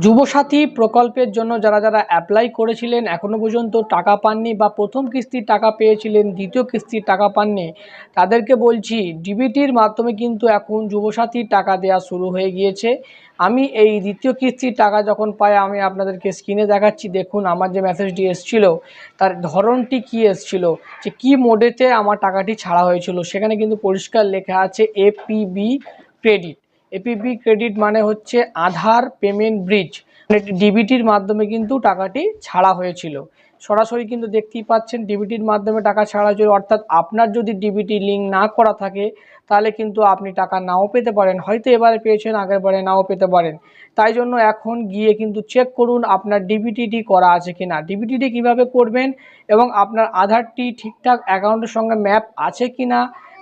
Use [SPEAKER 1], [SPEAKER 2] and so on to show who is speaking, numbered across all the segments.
[SPEAKER 1] যুবসাথী প্রকল্পের জন্য যারা যারা অ্যাপ্লাই করেছিলেন এখনও পর্যন্ত টাকা পাননি বা প্রথম কিস্তির টাকা পেয়েছিলেন, দ্বিতীয় কিস্তির টাকা পাননি, তাদেরকে বলছি ডিবিটির মাধ্যমে কিন্তু এখন যুবসাথীর টাকা দেওয়া শুরু হয়ে গিয়েছে। আমি এই দ্বিতীয় কিস্তির টাকা যখন পাই আমি আপনাদেরকে স্ক্রিনে দেখাচ্ছি। দেখুন আমার যে মেসেজটি এসেছিল তার ধরনটি কি এসেছিল, যে কি মোডেতে আমার টাকাটি ছাড়া হয়েছিল, সেখানে কিন্তু পরিষ্কার লেখা আছে এপিবি ক্রেডিট। এপিবি ক্রেডিট মানে হচ্ছে আধার পেমেন্ট ব্রিজ, মানে ডিবিটির মাধ্যমে কিন্তু টাকাটি ছাড়া হয়েছিল। সরাসরি কিন্তু দেখতেই পাচ্ছেন ডিবিটির মাধ্যমে টাকা ছাড়া হয়েছিল, অর্থাৎ আপনার যদি ডিবিটি লিঙ্ক না করা থাকে তাহলে কিন্তু আপনি টাকা নাও পেতে পারেন, হয়তো এবারে পেয়েছেন আগের বারে নাও পেতে পারেন। তাই জন্য এখন গিয়ে কিন্তু চেক করুন আপনার ডিবিটিটি করা আছে কিনা। ডিবিটিটি কিভাবে করবেন এবং আপনার আধারটি ঠিকঠাক অ্যাকাউন্টের সঙ্গে ম্যাপ আছে কিনা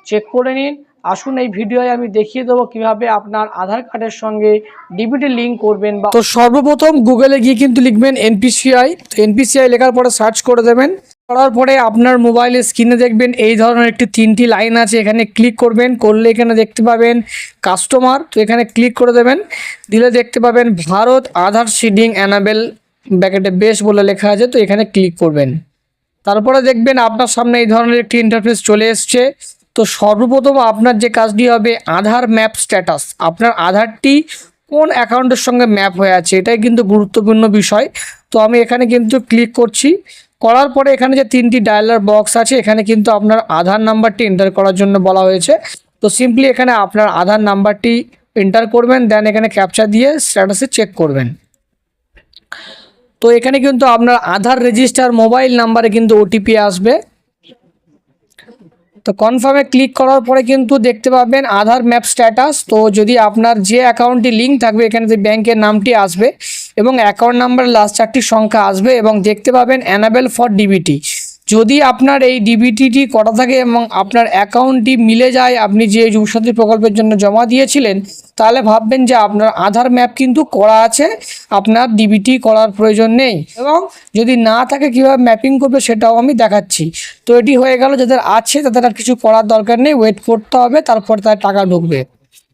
[SPEAKER 1] চেক করে নিন। আসুন এই ভিডিওয় আমি দেখিয়ে দেবো কিভাবে আপনার আধার কার্ডের সঙ্গে ডিবিটি লিঙ্ক করবেন। তো সর্বপ্রথম গুগলে গিয়ে কিন্তু লিখবেন এনপিসিআই। তো এনপিসিআই লেখার পরে সার্চ করে দেবেন। করার পরে আপনার মোবাইলের স্ক্রিনে দেখবেন এই ধরনের একটি 3টি লাইন আছে, এখানে ক্লিক করবেন। করলে এখানে দেখতে পাবেন কাস্টমার, তো এখানে ক্লিক করে দেবেন। দিলে দেখতে পাবেন ভারত আধার সিডিং অ্যানাবেল ব্যাকেটে বেশ বলে লেখা আছে, তো এখানে ক্লিক করবেন। তারপরে দেখবেন আপনার সামনে এই ধরনের একটি ইন্টারফেস চলে এসছে। তো সর্বপ্রথম আপনার যে কাজটি হবে আধার ম্যাপ স্ট্যাটাস, আপনার আধারটি কোন অ্যাকাউন্টের সঙ্গে ম্যাপ হয়ে আছে এটাই কিন্তু গুরুত্বপূর্ণ বিষয়। তো আমি এখানে কিন্তু ক্লিক করছি। করার পরে এখানে যে 3টি ডায়ালার বক্স আছে এখানে কিন্তু আপনার আধার নাম্বারটি এন্টার করার জন্য বলা হয়েছে। তো সিম্পলি এখানে আপনার আধার নাম্বারটি এন্টার করবেন, দেন এখানে ক্যাপচা দিয়ে স্ট্যাটাসে চেক করবেন। তো এখানে কিন্তু আপনার আধার রেজিস্টার মোবাইল নাম্বারে কিন্তু ওটিপি আসবে। তো কনফার্মে ক্লিক করার পরে কিন্তু দেখতে পাবেন আধার ম্যাপ স্ট্যাটাস। তো যদি আপনার যে অ্যাকাউন্টটি লিঙ্ক থাকবে এখানে যে ব্যাংকের নামটি আসবে এবং অ্যাকাউন্ট নাম্বার লাস্ট 4টি সংখ্যা আসবে এবং দেখতে পাবেন অ্যানাবেল ফর ডিবিটি। যদি আপনার এই ডিবিটিটি করা থাকে এবং আপনার অ্যাকাউন্টটি মিলে যায় আপনি যে যুবসাথী প্রকল্পের জন্য জমা দিয়েছিলেন, তাহলে ভাববেন যে আপনার আধার ম্যাপ কিন্তু করা আছে, আপনার ডিবিটি করার প্রয়োজন নেই। এবং যদি না থাকে কীভাবে ম্যাপিং করবে সেটাও আমি দেখাচ্ছি। তো এটি হয়ে গেল, যাদের আছে তাদের আর কিছু করার দরকার নেই, ওয়েট করতে হবে, তারপর তার টাকা ঢুকবে।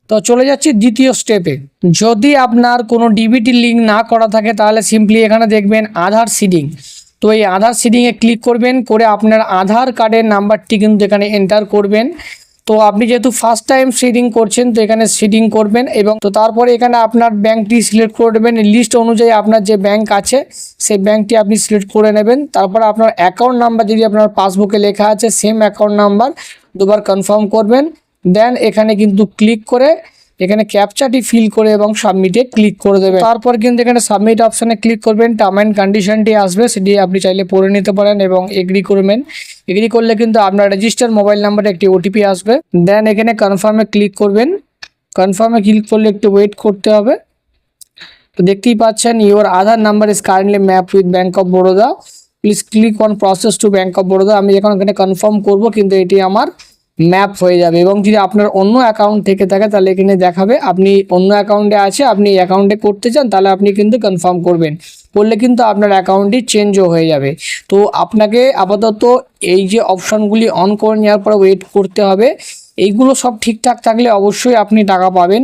[SPEAKER 1] তো চলে যাচ্ছি দ্বিতীয় স্টেপে। যদি আপনার কোনো ডিবিটি লিঙ্ক না করা থাকে তাহলে সিম্পলি এখানে দেখবেন আধার সিডিং। তো এই আধার সিডিংয়ে ক্লিক করবেন, করে আপনার আধার কার্ডের নাম্বারটি কিন্তু এখানে এন্টার করবেন। তো আপনি যেহেতু ফার্স্ট টাইম সিডিং করছেন তো এখানে সিডিং করবেন এবং তো তারপরে এখানে আপনার ব্যাংকটি সিলেক্ট করে নেবেন। লিস্ট অনুযায়ী আপনার যে ব্যাংক আছে সেই ব্যাংকটি আপনি সিলেক্ট করে নেবেন। তারপর আপনার অ্যাকাউন্ট নাম্বার যদি আপনার পাসবুকে লেখা আছে সেম অ্যাকাউন্ট নাম্বার দুবার কনফার্ম করবেন। দেন এখানে কিন্তু ক্লিক করে এখানে ক্যাপচাটি ফিল করে এবং সাবমিটে ক্লিক করে দেবেন। তারপর কিন্তু এখানে সাবমিট অপশানে ক্লিক করবেন, টার্ম অ্যান্ড কন্ডিশনটি আসবে সেটি আপনি চাইলে পড়ে নিতে পারেন এবং এগ্রি করবেন। এগ্রি করলে কিন্তু আপনার রেজিস্টার মোবাইল নাম্বারে একটি ওটিপি আসবে। দেন এখানে কনফার্মে ক্লিক করবেন। কনফার্মে ক্লিক করলে একটু ওয়েট করতে হবে। তো দেখতেই পাচ্ছেন your Aadhaar number is currently map with bank of Baroda, please click on process to bank of Baroda. আমি এখন এখানে কনফার্ম করব কিন্তু এটি আমার ম্যাপ হয়ে যাবে। এবং যদি আপনার অন্য অ্যাকাউন্ট থেকে থাকে তাহলে এখানে দেখাবে আপনি অন্য অ্যাকাউন্টে আছে, আপনি এই অ্যাকাউন্টে করতে চান তাহলে আপনি কিন্তু কনফার্ম করবেন, করলে কিন্তু আপনার অ্যাকাউন্টটি চেঞ্জও হয়ে যাবে। তো আপনাকে আপাতত এই যে অপশানগুলি অন করে নেওয়ার পরে ওয়েট করতে হবে। এইগুলো সব ঠিকঠাক থাকলে অবশ্যই আপনি টাকা পাবেন।